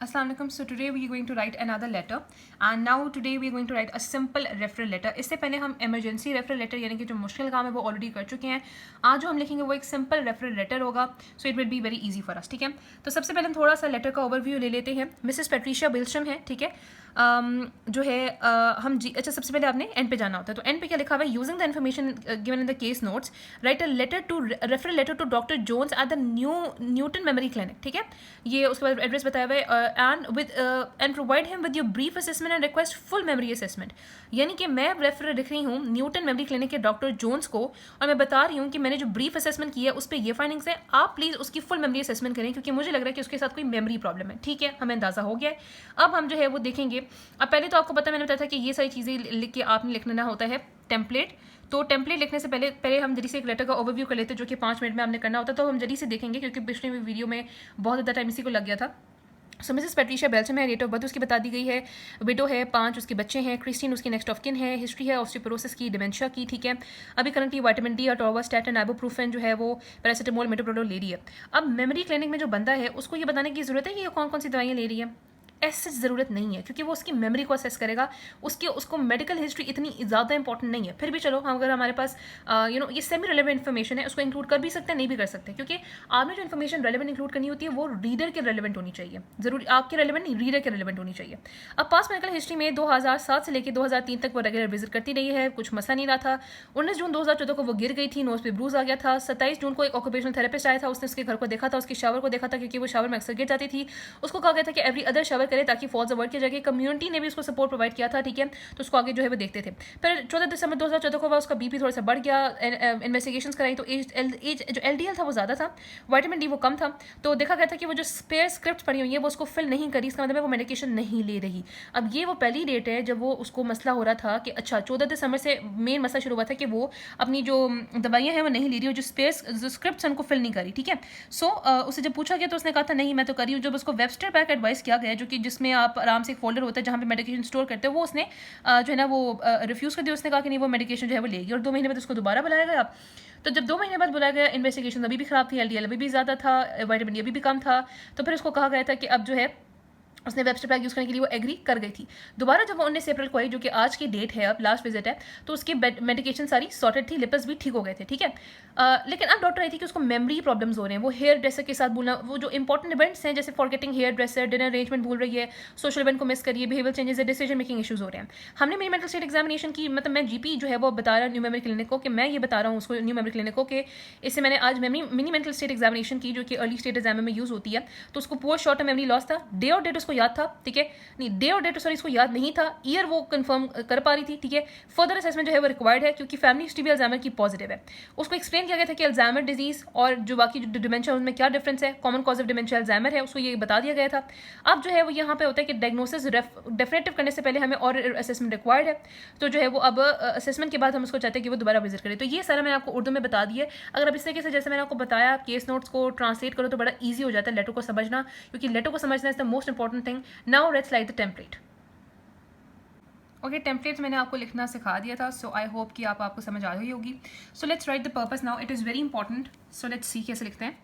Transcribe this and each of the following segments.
Assalamualaikum. So today we are going to write another letter, and now today we are going to write a simple referral letter. इससे पहले हम emergency referral letter यानी कि जो मुश्किल काम है वो ऑलरेडी कर चुके हैं. आज जो हम लिखेंगे वो एक simple referral letter होगा. So it will be very easy for us. ठीक है. तो सबसे पहले हम थोड़ा सा लेटर का ओवरव्यू ले लेते हैं. मिसेस पैट्रिशिया बिल्स्ट्रम है. ठीक है. जो है हम अच्छा सबसे पहले आपने एंड पे जाना होता है. तो एंड पे क्या लिखा हुआ है? Using the information given in the case notes write a letter to referral letter to doctor Jones at the Newton memory clinic. ठीक है. ये उसके बाद एड्रेस बताया हुआ है. And provide him with your brief assessment and request full memory assessment. यानी कि मैं रेफर लिख रही हूँ न्यूटन मेमोरी क्लिनिक के डॉक्टर जोन्स को, और मैं बता रही हूँ कि मैंने जो ब्रीफ असेसमेंट किया है उस पर ये फाइंडिंग्स है. आप प्लीज़ उसकी फुल मेमोरी असेसमेंट करें, क्योंकि मुझे लग रहा है कि उसके साथ कोई मेमोरी प्रॉब्लम है. ठीक है, हमें अंदाजा हो गया है. अब हम जो है वो देखेंगे. अब पहले तो आपको पता, मैंने बताया था कि ये सारी चीज़ें लिख के आपने लिखना होता है टेम्पलेट. तो टेम्पलेट लिखने से पहले हम जल्दी से एक लेटर का ओवरव्यू कर लेते हैं, जो कि 5 मिनट में आपने करना होता है. तो हम जल्दी से देखेंगे, क्योंकि पिछले वीडियो में बहुत ज़्यादा टाइम इसी को लग गया था. सो मिसेस पैट्रिशिया बेल्सम है. डेट ऑफ बर्थ उसकी बता दी गई है. विडो है. 5 उसके बच्चे हैं. क्रिस्टीन उसकी नेक्स्ट ऑफ किन है. हिस्ट्री है ऑस्टियोपोरोसिस की, डिमेंशिया की. ठीक है. अभी करंटली विटामिन डी, अटोवास्टैटिन, आइबुप्रोफेन जो है वो पैरासिटामोल, मेटोप्रोडोल ले रही है. अब मेमोरी क्लिनिक में जो बंदा है उसको ये बताने की जरूरत है कि ये कौन कौन सी दवाइयाँ ले रही है. ऐसी ज़रूरत नहीं है, क्योंकि वो उसकी मेमोरी को असेस करेगा. उसको मेडिकल हिस्ट्री इतनी ज़्यादा इंपॉर्टेंट नहीं है. फिर भी चलो, हम अगर हमारे पास ये सेमी रेलेवेंट इन्फॉर्मेशन है, उसको इंक्लूड कर भी सकते हैं, नहीं भी कर सकते, क्योंकि आपने जो इन्फॉर्मेशन रेलेवेंट इंक्लूड करनी होती है वो रीडर के रेलेवेंट होनी चाहिए. जरूरी आपके रेलेवेंट नहीं, रीडर के रेलेवेंट होनी चाहिए. अब पास मेडिकल हिस्ट्री में 2007 से लेकर 2003 तक वो रेगुलर विजिट करती रही है. कुछ मसला नहीं रहा था. 19 जून 2014 को वो गिर गई थी, नोज पे ब्रूज आ गया था. 27 जून को एक ऑक्यूपेशनल थेरेपिस्ट आया था. उसने उसके घर को देखा था, उसके शावर को देखा था, क्योंकि वो शावर में अक्सर गिर जाती थी. उसको कहा गया था कि एवरी अदर शावर करे ताकि फॉल्स अवॉइड किया जाए. कम्युनिटी ने भी उसको सपोर्ट प्रोवाइड किया था. ठीक है. तो उसको आगे जो है वो देखते थे. फिर 14 दिसंबर 2014 को उसका बीपी थोड़ा सा बढ़ गया. इन्वेस्टिगेशंस कराई तो एज जो एलडीएल था वो ज़्यादा था, विटामिन डी वो कम था. तो देखा गया था कि वो जो स्पेयर स्क्रिप्ट पड़ी हुई है वो उसको फिल नहीं करी. इसका मतलब है वो मेडिकेशन नहीं ले रही. अब ये वो पहली डेट है जब वो उसको मसला हो रहा था कि अच्छा 14 दिसंबर से मेन मसला शुरू हुआ था कि वो अपनी जो दवाइयाँ हैं वो नहीं ले रही, और जो स्पेयर जो स्क्रिप्ट उनको फिल नहीं करी. ठीक है. सो उसे जब पूछा गया तो उसने कहा था नहीं मैं तो करी हूँ. जब उसको वेबस्टर पैक एडवाइस किया गया, जो कि जिसमें आप आराम से एक फोल्डर होता है जहाँ पे मेडिकेशन स्टोर करते हो, वो उसने जो है ना वो रिफ्यूज़ कर दिया. उसने कहा कि नहीं वो मेडिकेशन जो है वो लेगी, और 2 महीने बाद उसको दोबारा बुलाया गया. तो जब 2 महीने बाद बुलाया गया, इन्वेस्टिगेशन अभी भी खराब थी, एलडीएल अभी भी ज़्यादा था, विटामिन डी अभी भी कम था. तो फिर उसको कहा गया था कि अब जो है उसने वेबस्टर पैक यूज़ करने के लिए वो एग्री कर गई थी. दोबारा जब वो 19 अप्रैल को आई, जो कि आज की डेट है, अब लास्ट विजिट है, तो उसकी मेडिकेशन सारी सॉर्टेड थी, लिपिड्स भी ठीक हो गए थे. ठीक है. लेकिन अब डॉक्टर आई थी कि उसको मेमोरी प्रॉब्लम्स हो रहे हैं. वो हेयर ड्रेसर के साथ भूलना, वो जो इंपॉर्टेंट इवेंट्स हैं जैसे forgetting hairdresser, dinner arrangement भूल रही है, सोशल इवेंट को मिस करिए, बिहेवियर चेंजेस है, डिसीजन मेकिंग इशूज़ हो रहे हैं. हमने मेरी मेंटल स्टेट एग्जामिनेशन की, मतलब मैं जीपी जो है वो बता रहा न्यू मेमोरी क्लिनिक को कि मैं ये बता रहा हूँ उसको न्यू मेमोरी क्लिनिक को कि इससे मैंने आज मिनी मेंटल स्टेट एग्जामिनेशन की, जो कि अर्ली स्टेट एग्जाम में यूज़ होती है. तो उसको पोस्ट शॉर्ट मेमोरी लॉस था. डे और डेट उसको याद था. ठीक है. नहीं, डे और डेट सॉरी इसको याद नहीं था. ईयर वो कंफर्म कर पा रही थी. ठीक है. फर्दर असेसमेंट जो है वो रिक्वायर्ड है, क्योंकि फैमिली हिस्ट्री भी अल्जाइमर की पॉजिटिव है. उसको एक्सप्लेन किया गया था कि अल्जाइमर डिजीज और जो बाकी जो डिमेंशिया उनमें क्या डिफरेंस है. Common cause of dementia Alzheimer है, उसको ये बता दिया गया था. अब जो है वो यहाँ पे होता है कि डायग्नोसिस डेफिनेटिव करने से पहले हमें और असेसमेंट रिक्वायर्ड है. तो जो है वो अब असेसमेंट के बाद हम उसको चाहते हैं कि वो दोबारा विजिट करें. तो ये सारा मैंने आपको उर्दू में बता दिया. अगर अब इस तरीके से जैसे मैंने आपको बताया केस नोट्स को ट्रांसलेट करो तो बड़ा ईजी हो जाता है लेटर को समझना, क्योंकि लेटर को समझना is the most important thing. Now let's write the template. Okay, templates मैंने आपको लिखना सिखा दिया था. सो आई होप कि आपको समझ आ गई होगी. So let's write the purpose now. It is very important. So let's सी कैसे लिखते हैं.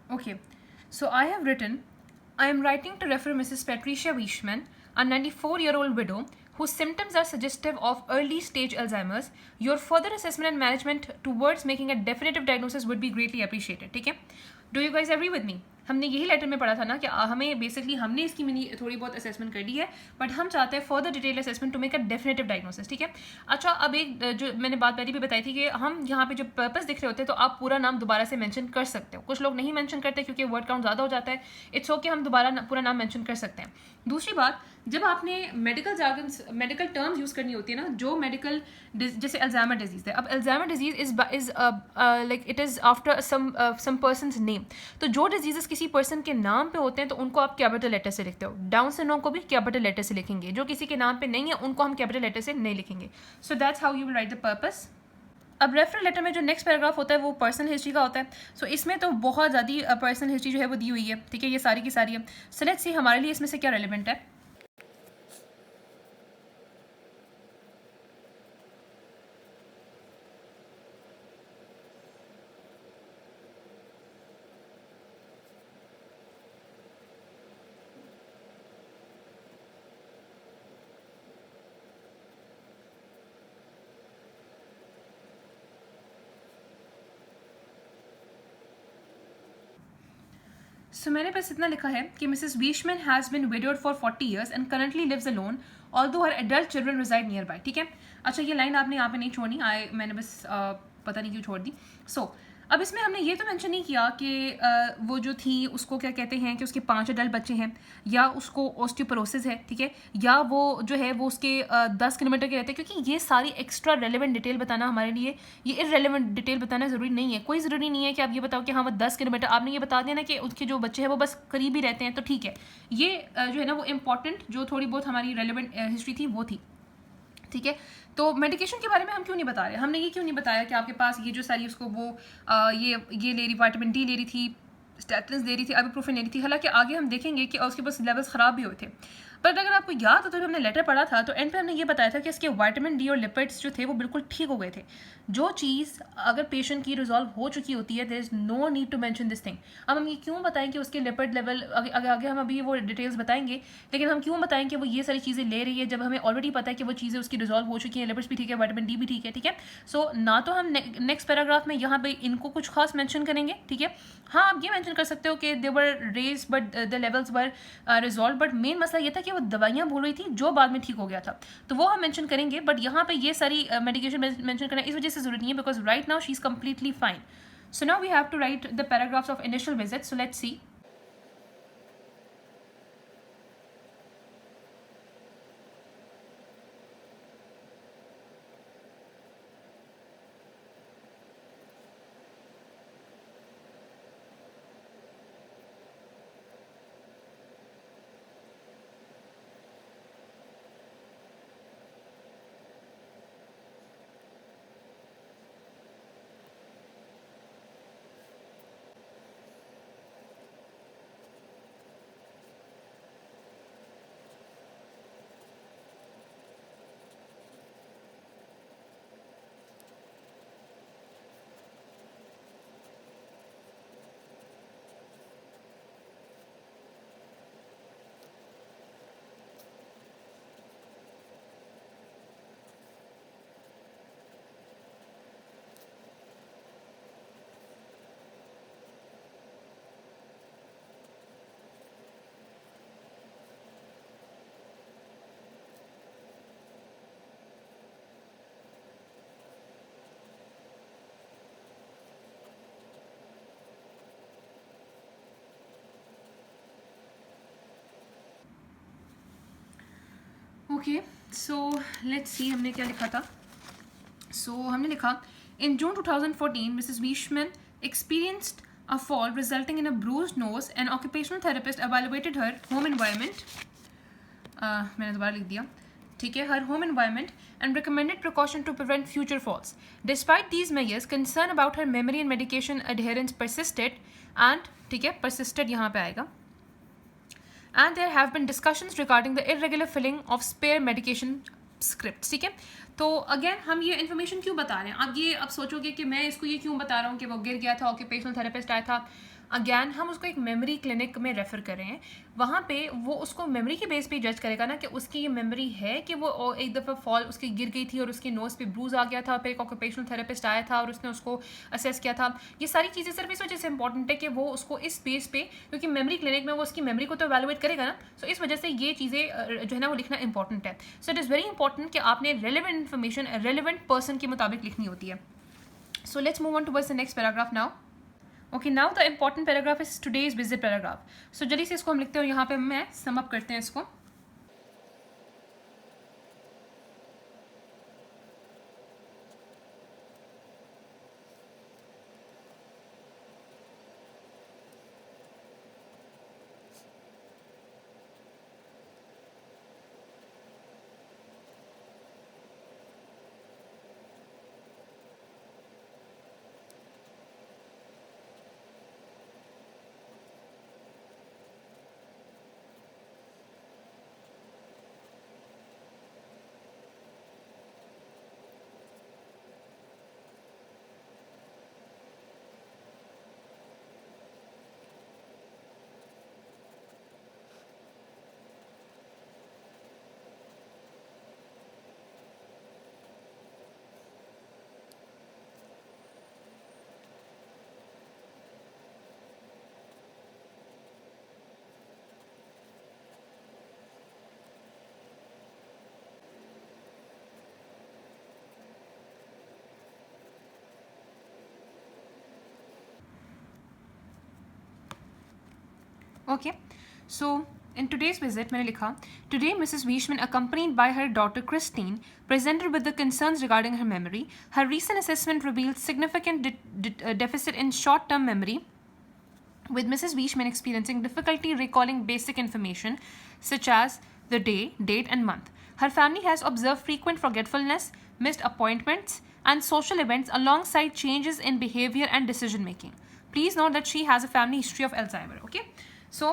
Okay, so I have written, I am writing to refer Mrs. Patricia Weishman, a 94-year-old widow whose symptoms are suggestive of early stage Alzheimer's. Your further assessment and management towards making a definitive diagnosis would be greatly appreciated. ठीक है. Do you guys agree with me? हमने यही letter में पढ़ा था ना कि हमें बेसिकली हमने इसकी मिनी थोड़ी बहुत असेसमेंट कर ली है, बट हम चाहते हैं further detail assessment to make a definitive diagnosis, ठीक है। अच्छा, अब एक जो मैंने बात पहले भी बताई थी कि हम यहाँ पे जो पर्पस दिख रहे होते हैं तो आप पूरा नाम दोबारा से मेंशन कर सकते हो। कुछ लोग नहीं मेंशन करते क्योंकि वर्ड काउंट ज़्यादा हो जाता है, इट्स ओके, हम दोबारा पूरा नाम मेंशन कर सकते हैं। दूसरी बात, जब आपने medical jargons medical terms use करनी होती है ना, जो मेडिकल जैसे अल्जाइमर डिजीज़ है, अब Alzheimer disease is like it is after some person's name. तो जो डिजीज़ किसी पर्सन के नाम पे होते हैं तो उनको आप कैपिटल लेटर से लिखते हो। डाउन सिंड्रोम को भी कैपिटल लेटर से लिखेंगे, जो किसी के नाम पे नहीं है उनको हम कैपिटल लेटर से नहीं लिखेंगे। So that's how you will write the purpose. अब रेफरल लेटर में जो नेक्स्ट पैराग्राफ होता है वो पर्सनल हिस्ट्री का होता है। सो इसमें तो बहुत ज़्यादा पर्सनल हिस्ट्री जो है वो दी हुई है, ठीक है, ये सारी की सारी है। सो लेट्स सी हमारे लिए इसमें से क्या रेलिवेंट है। सो मैंने बस इतना लिखा है कि Mrs Weissman has been widowed for 40 years and currently lives alone although her adult children reside nearby, ठीक है। अच्छा, ये लाइन आपने यहाँ पे नहीं छोड़नी, मैंने बस पता नहीं क्यों छोड़ दी। सो अब इसमें हमने ये तो मेंशन नहीं किया कि वो जो थी उसको क्या कहते हैं कि उसके 5 अडल्ट बच्चे हैं, या उसको ऑस्टियोपोरोसिस है, ठीक है, या वो जो है वो उसके 10 किलोमीटर के रहते हैं, क्योंकि ये सारी एक्स्ट्रा रेलेवेंट डिटेल बताना हमारे लिए, ये इररेलेवेंट डिटेल बताना ज़रूरी नहीं है। कोई ज़रूरी नहीं है कि आप ये बताओ कि हाँ वो 10 किलोमीटर, आपने ये बता दिया ना कि उसके जो बच्चे हैं वो बस करीब ही रहते हैं, तो ठीक है। ये जो है ना वो इंपॉर्टेंट जो थोड़ी बहुत हमारी रेलेवेंट हिस्ट्री थी वो थी, ठीक है। तो मेडिकेशन के बारे में हम क्यों नहीं बता रहे, हमने ये क्यों नहीं बताया कि आपके पास ये जो सारी उसको वो ये ले रही, विटामिन डी ले रही थी, स्टैटिन्स दे रही थी, आइबुप्रोफेन ले रही थी। हालांकि आगे हम देखेंगे कि उसके पास लेवल्स ख़राब भी हुए थे, पर अगर आपको याद हो तो जब हमने लेटर पढ़ा था तो एंड पे हमने ये बताया था कि इसके विटामिन डी और लिपिड्स जो थे वो बिल्कुल ठीक हो गए थे। जो चीज़ अगर पेशेंट की रिजॉल्व हो चुकी होती है, there is no need to mention this thing. अब हम ये क्यों बताएं कि उसके लिपिड लेवल आगे हम अभी वो डिटेल्स बताएंगे, लेकिन हम क्यों बताएं कि वो ये सारी चीज़ें ले रही है जब हमें ऑलरेडी पता है कि वो चीज़ें उसकी रिजॉल्व हो चुकी हैं, लिपिड्स भी ठीक है, विटामिन डी भी ठीक है, ठीक है। सो ना तो हम नेक्स्ट पैराग्राफ में यहाँ पे इनको कुछ खास मेंशन करेंगे, ठीक है। हाँ, आप ये मेंशन कर सकते हो कि they were raise but the levels were resolved, but main मसला ये था कि वो दवाइयाँ भूल रही थी जो बाद में ठीक हो गया था, तो वो हम मेंशन करेंगे। बट यहाँ पे ये सारी मेडिकेशन मेंशन करना इस वजह से जरूरी नहीं है, because right now she is completely fine. So now we have to write the paragraphs of initial visit. So let's see. Okay, so let's see हमने क्या लिखा था। सो हमने लिखा in June 2014 Mrs Weissman experienced a fall resulting in a bruised nose. An occupational therapist evaluated her home environment, मैंने दोबारा लिख दिया, ठीक है, her home environment and recommended precaution to prevent future falls. Despite these measures, concern about her memory and medication adherence persisted and, ठीक है, persisted यहाँ पे आएगा, and there have been discussions regarding the irregular filling of spare medication scripts, ठीक है। तो again हम ये इन्फॉर्मेशन क्यों बता रहे हैं, अब सोचोगे कि मैं इसको ये क्यों बता रहा हूँ कि वो गिर गया था, ऑक्यूपेशनल थेरेपिस्ट आया था, अगैन हम उसको एक मेमोरी क्लिनिक में रेफ़र कर रहे हैं, वहाँ पे वो उसको मेमोरी के बेस पे जज करेगा ना कि उसकी ये मेमोरी है कि वो एक दफ़ा फॉल उसकी गिर गई थी और उसके नोज़ पे ब्रूज़ आ गया था, फिर एक ऑक्यूपेशनल थेरेपिस्ट आया था और उसने उसको असेस किया था। ये सारी चीज़ें सिर्फ इस वजह से इंपॉर्टेंट है कि वो उसको इस बेस पे, क्योंकि मेमोरी क्लिनिक में वो उसकी मेमोरी को तो एवेलुएट करेगा ना, सो इस वजह से ये चीज़ें जो है ना वो लिखना इंपॉर्टेंट है। So it is very important कि आपने रेलिवेंट इन्फॉर्मेशन रेलिवेंट पर्सन के मुताबिक लिखनी होती है। So let's move on towards the next paragraph now. Okay, now the important paragraph is today's visit paragraph. So जल्दी से इसको हम लिखते हैं और यहाँ पे मैं सम अप करते हैं इसको। Okay, so in today's visit मैंने लिखा today Mrs. Weishman accompanied by her daughter Christine presented with the concerns regarding her memory. Her recent assessment revealed significant deficit in short-term memory, with Mrs. Weishman experiencing difficulty recalling basic information such as the day, date and month. Her family has observed frequent forgetfulness, missed appointments and social events alongside changes in behavior and decision making. Please note that she has a family history of Alzheimer. Okay, so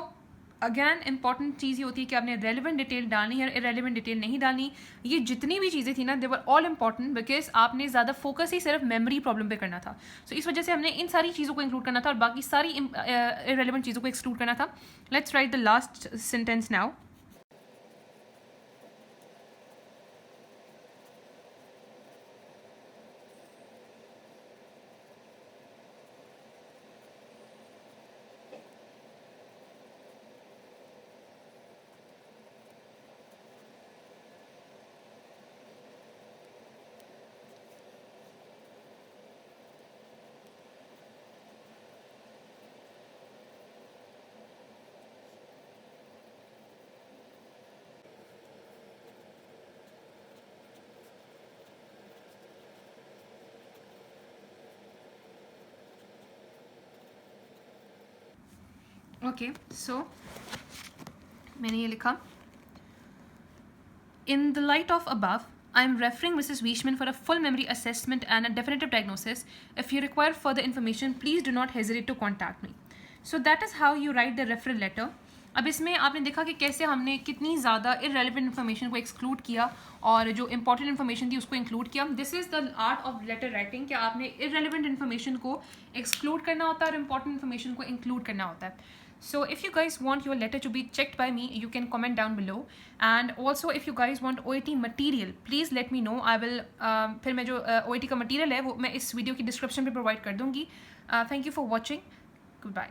again important चीज़ ये होती है कि आपने relevant detail डालनी है, irrelevant detail नहीं डालनी। ये जितनी भी चीज़ें थी ना दे वर ऑल इंपॉर्टेंट बिकॉज आपने ज़्यादा फोकस ही सिर्फ मेमोरी प्रॉब्लम पे करना था। सो इस वजह से हमने इन सारी चीज़ों को इंक्लूड करना था और बाकी सारी इरेलीवेंट चीज़ों को एक्सक्लूड करना था। Let's write the last sentence now. Okay, so मैंने ये लिखा In the light of above, I am referring Mrs. Weishman for a full memory assessment and a definitive diagnosis. If you require further information, please do not hesitate to contact me. So that is how you write the referral letter. अब इसमें आपने देखा कि कैसे हमने कितनी ज़्यादा irrelevant information को एक्सक्लूड किया और जो इंपॉर्टेंट इन्फॉर्मेशन थी उसको इंक्लूड किया। This is the art of letter writing कि आपने इररेलेवेंट इन्फॉर्मेशन को एक्सक्लूड करना होता है और इंपॉर्टेंट इन्फॉर्मेशन को इंक्लूड करना होता है। So if you guys want your letter to be checked by me, you can comment down below. And also if you guys want OET material, please let me know. I will फिर मैं जो OET का material है वो मैं इस video की description पे प्रोवाइड कर दूँगी। Thank you for watching. Goodbye.